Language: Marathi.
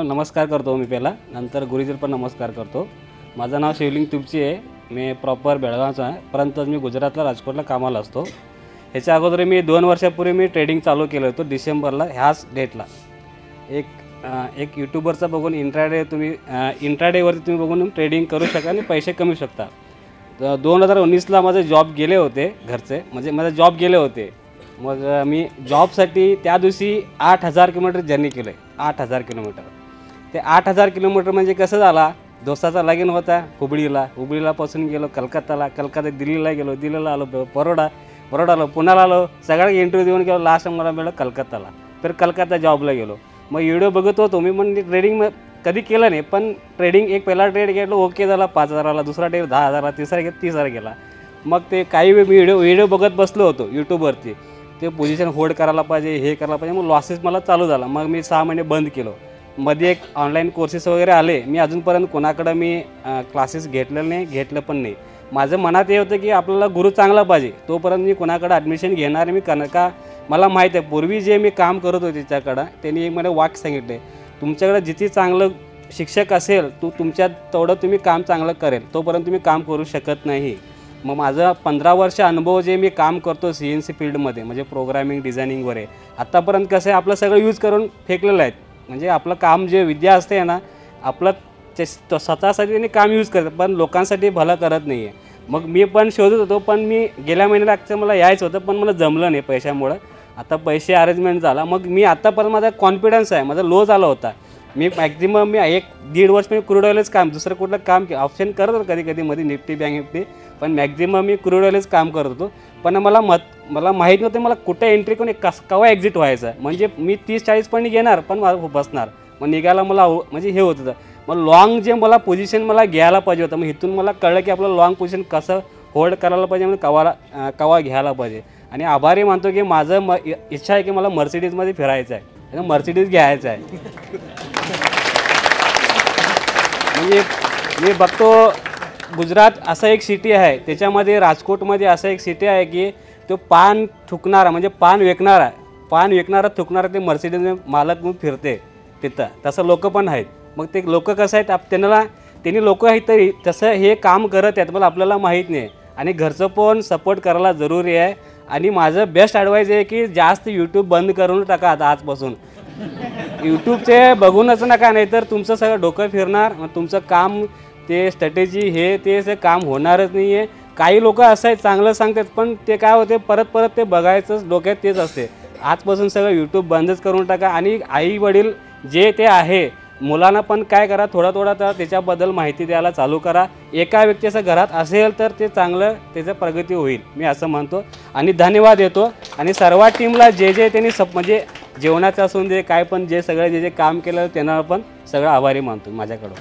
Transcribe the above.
नमस्कार करतो मी पहिला, नंतर गुरुजीला पण नमस्कार करतो। माझं नाव शिवलिंग तुपची आहे, मी प्रॉपर बेळगावचा आहे, परंतु मी गुजरातला राजकोटला कामाला असतो। ह्याच्या अगोदर मी 2 वर्षापूर्वी मी ट्रेडिंग चालू केलं होतं डिसेंबरला, ह्याच डेटला। एक यूट्यूबरचा बघून इंट्राडेवरती तुम्ही बघून ट्रेडिंग करू शकता आणि पैसे कमवू शकता। 2019ला माझे जॉब गेले होते घरचे, म्हणजे माझे जॉब गेले होते। मग मी जॉबसाठी त्या दिवशी 8000 किलोमीटर जर्नी केलं आहे। 8000 किलोमीटर, ते 8000 किलोमीटर म्हणजे कसं झाला, दोस्ताचा लगीन होता हुबळीलापासून गेलो कलकत्ताला, दिल्लीला गेलो, दिल्लीला आलो बरोडा आलो, पुण्याला आलो, सगळ्या इंटरव्ह्यू देऊन गेलो, लास्ट मला मिळालं कलकत्ताला। तर कलकत्ता जॉबला गेलो। मग व्हिडिओ बघत होतो मी, पण ट्रेडिंग कधी केलं नाही, पण ट्रेडिंग एक पहिला ट्रेड घेतलो, ओके झाला 5000ला, दुसरा ट्रेड 10000ला, तिसरा 30000 गेला। मग ते काही व्हिडिओ बघत बसलो होतो यूट्यूबवरती, ते पोझिशन होल्ड करायला पाहिजे, हे करायला पाहिजे, मग लॉसेस मला चालू झाला। मग मी 6 महिने बंद केलो। मध्ये एक ऑनलाईन कोर्सेस वगैरे आले, मी अजूनपर्यंत कोणाकडं मी क्लासेस घेतलं पण नाही। माझं मनात हे होतं की आपल्याला गुरु चांगला पाहिजे, तोपर्यंत मी कोणाकडं ॲडमिशन घेणार मी करणार का। मला माहीत आहे पूर्वी जे मी काम करत होते त्याच्याकडं, त्यांनी एक मला वाक्य सांगितले, तुमच्याकडे जिथे चांगलं शिक्षक असेल तुमच्यात तेवढं तुम्ही काम चांगलं करेल, तोपर्यंत तुम्ही काम करू शकत नाही। मग माझा 15 वर्ष अनुभव जे मी काम करतो CNC फील्डमध्ये, म्हणजे प्रोग्रामिंग डिझायनिंग वगैरे, आत्तापर्यंत कसं आहे आपलं सगळं यूज करून फेकलेलं आहे। म्हणजे आपलं काम जे विद्या असते ना, आपलं स्वतःसाठी त्यांनी काम यूज करतात, पण लोकांसाठी भलं करत नाही आहे। मग मी पण शोधत होतो, पण मी गेल्या महिन्यात मला यायचं होतं, पण मला जमलं नाही पैशामुळं। आता पैसे अरेंजमेंट झाला, मग मी आत्तापर्यंत माझा कॉन्फिडन्स आहे, माझा लो झाला होता। मी मॅक्झिमम 1-1.5 वर्ष मी क्रूड ऑइलच काम, दुसरं कुठलं काम ऑप्शन करत होतो कधी मध्ये निफ्टी बँक निफ्टी, पण मॅक्झिमम मी क्रूड ऑइलच काम करत होतो। पण मला माहीत नव्हतं मला कुठं एंट्री करून केव्हा एक्झिट व्हायचं। म्हणजे मी 30-40 पण घेणार, पण मला बसणार, मग निघायला मला म्हणजे हे होत होतं। मग लॉंग जे मला पोझिशन मला घ्यायला पाहिजे होतं, मग इथून मला कळलं की आपलं लॉंग पोझिशन कसं होल्ड करायला पाहिजे, म्हणजे कवा घ्यायला पाहिजे। आणि आभारी मानतो की माझं इच्छा आहे की मला मर्सिडीजमध्ये फिरायचं आहे, मर्सिडीज घ्यायचं आहे। म्हणजे मी बघतो गुजरात असं एक सिटी आहे, त्याच्यामध्ये राजकोटमध्ये असं एक सिटी आहे की तो पान थुकणारा, म्हणजे पान विकणारा थुकणारा ते मर्सिडीज मालक म्हणून फिरते तिथं, तसं लोक पण आहेत। मग ते लोक कसं आहेत, त्यांनी लोक आहेत तरी तसं हे काम करत आहेत, पण आपल्याला माहीत नाही। आणि घरचं पण सपोर्ट करायला जरुरी आहे। आणि माझं बेस्ट ॲडवाईस आहे की जास्त यूट्यूब बंद करून टाका आता आजपासून, यूट्यूबचे बघूनच नका, नाहीतर तुमचं सगळं डोकं फिरणार, मग तुमचं काम ते स्ट्रॅटेजी ते काम होणारच नाही आहे। काही लोक असं आहे चांगलं सांगतात, पण ते काय होते परत ते बघायचंच डोक्यात तेच असते। आजपासून सगळं यूट्यूब बंदच करून टाका। आणि आई वडील जे ते आहे, मुलांना पण काय करा, थोडा तर त्याच्याबद्दल माहिती द्यायला चालू करा। एका व्यक्तीचं घरात असेल तर ते चांगलं त्याचं प्रगती होईल, मी असं म्हणतो। आणि धन्यवाद देतो। आणि सर्व टीमला जे त्यांनी म्हणजे जेवणाचं असून जे काय पण जे काम केलं त्यांना पण सगळं आभारी मानतो माझ्याकडं।